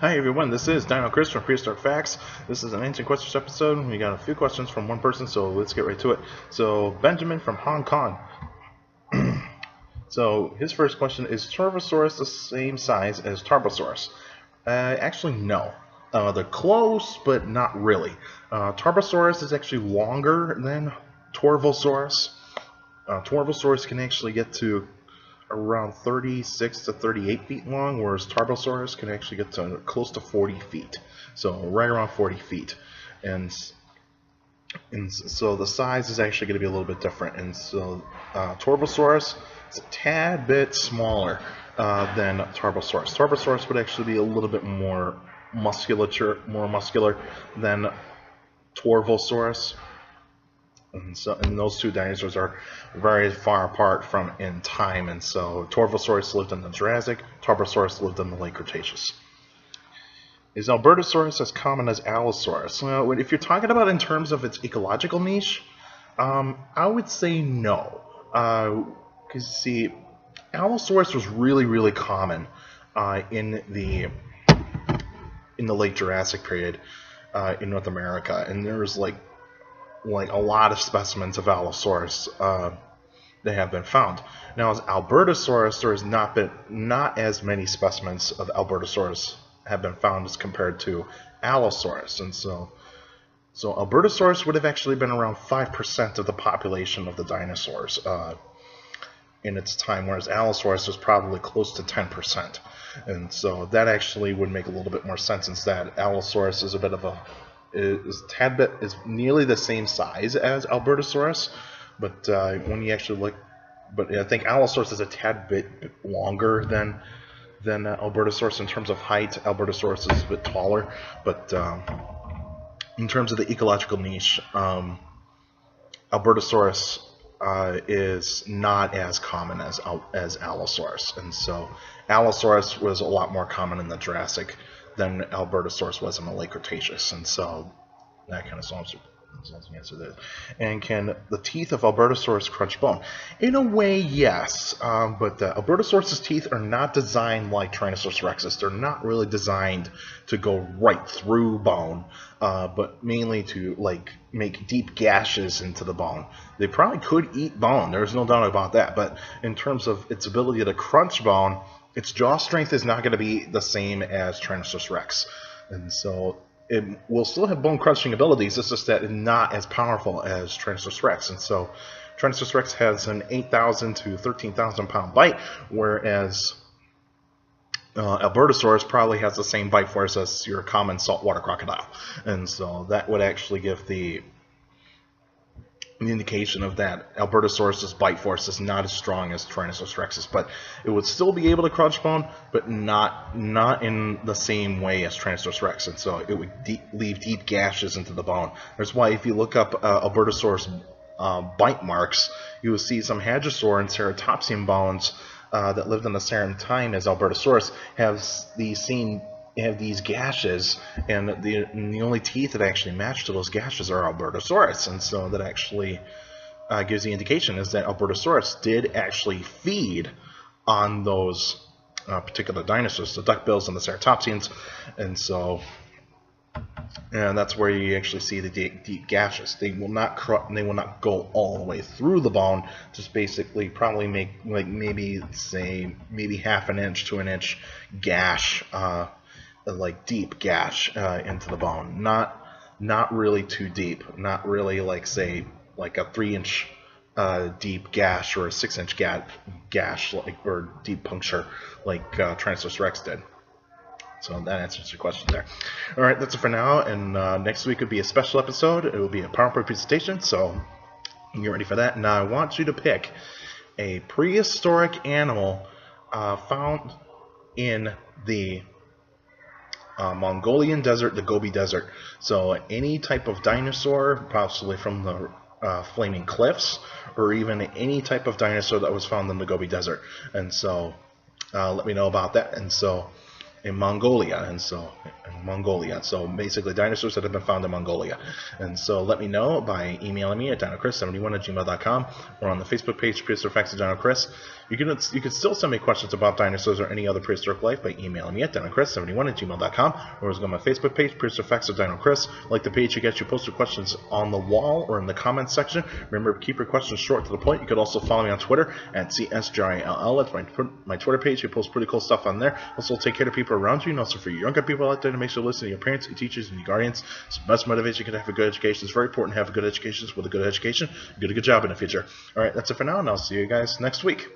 Hi everyone, this is Dino Chris from Prehistoric Facts. This is an answering questions episode. We got a few questions from one person, so let's get right to it. So Benjamin from Hong Kong. So his first question is: Torvosaurus the same size as Tarbosaurus? Actually, no. They're close, but not really. Tarbosaurus is actually longer than Torvosaurus. Torvosaurus can actually get to around 36 to 38 feet long, whereas Tarbosaurus can actually get to close to 40 feet. So right around 40 feet. And so the size is actually going to be a little bit different. And so Torvosaurus is a tad bit smaller than Tarbosaurus. Tarbosaurus would actually be a little bit more muscular than Torvosaurus. And those two dinosaurs are very far apart from in time, and so Torvosaurus lived in the Jurassic, Tarbosaurus lived in the late Cretaceous. Is Albertosaurus as common as Allosaurus? Well, if you're talking about in terms of its ecological niche, I would say no. Because see, Allosaurus was really common in the late Jurassic period in North America, and there was like a lot of specimens of Allosaurus that have been found. Now, as Albertosaurus, there has not as many specimens of Albertosaurus have been found as compared to Allosaurus, and so Albertosaurus would have actually been around 5% of the population of the dinosaurs in its time, whereas Allosaurus was probably close to 10%, and so that actually would make a little bit more sense, since that Allosaurus is a bit of a is nearly the same size as Albertosaurus, but when you actually look, but I think Allosaurus is a tad bit longer than Albertosaurus in terms of height. Albertosaurus is a bit taller, but in terms of the ecological niche, Albertosaurus is not as common as Allosaurus, and so Allosaurus was a lot more common in the Jurassic than Albertosaurus was in the late Cretaceous, and so that kind of solves the answer there. And can the teeth of Albertosaurus crunch bone? In a way, yes, but Albertosaurus's teeth are not designed like Tyrannosaurus Rex's. They're not really designed to go right through bone, but mainly to make deep gashes into the bone. They probably could eat bone, there's no doubt about that, but in terms of its ability to crunch bone, its jaw strength is not going to be the same as Tyrannosaurus Rex, and so it will still have bone crunching abilities. It's just that it's not as powerful as Tyrannosaurus Rex, and so Tyrannosaurus Rex has an 8,000 to 13,000 pound bite, whereas Albertosaurus probably has the same bite force as your common saltwater crocodile, and so that would actually give the indication of that Albertosaurus's bite force is not as strong as Tyrannosaurus Rex's, but it would still be able to crunch bone, but not in the same way as Tyrannosaurus Rex, and so it would leave deep gashes into the bone. That's why if you look up Albertosaurus bite marks, you will see some hadrosaur and ceratopsian bones that lived in the same time as Albertosaurus have these gashes, and the only teeth that actually match to those gashes are Albertosaurus, and so that actually gives the indication is that Albertosaurus did actually feed on those particular dinosaurs, the duckbills and the ceratopsians, and so that's where you actually see the deep gashes. They will not go all the way through the bone. Just basically probably make maybe half an inch to an inch gash. Deep gash into the bone, not really too deep, not really like a 3-inch deep gash or a 6-inch gash or deep puncture like Tyrannosaurus Rex did. So that answers your question there. All right, that's it for now, and next week would be a special episode. It will be a PowerPoint presentation, so get ready for that. Now I want you to pick a prehistoric animal found in the Mongolian desert, the Gobi Desert. So any type of dinosaur, possibly from the Flaming Cliffs, or even any type of dinosaur that was found in the Gobi Desert. And so let me know about that. And so in Mongolia, and Mongolia. So basically dinosaurs that have been found in Mongolia. And so let me know by emailing me at dinocris71@gmail.com or on the Facebook page Prehistoric Facts of Dino Chris. You can still send me questions about dinosaurs or any other prehistoric life by emailing me at dinocris71@gmail.com or go on my Facebook page Prehistoric Facts of Dino Chris. Like the page, you get your posted questions on the wall or in the comments section. Remember, keep your questions short to the point. You could also follow me on Twitter at CSGRILL. That's my Twitter page. You post pretty cool stuff on there. Also, take care of people around you, and also for you younger people out there, to make sure to listen to your parents, your teachers, and your guardians. It's the best motivation you can have for good education. It's very important to have a good education. With a good education, you get a good job in the future. All right, that's it for now, and I'll see you guys next week.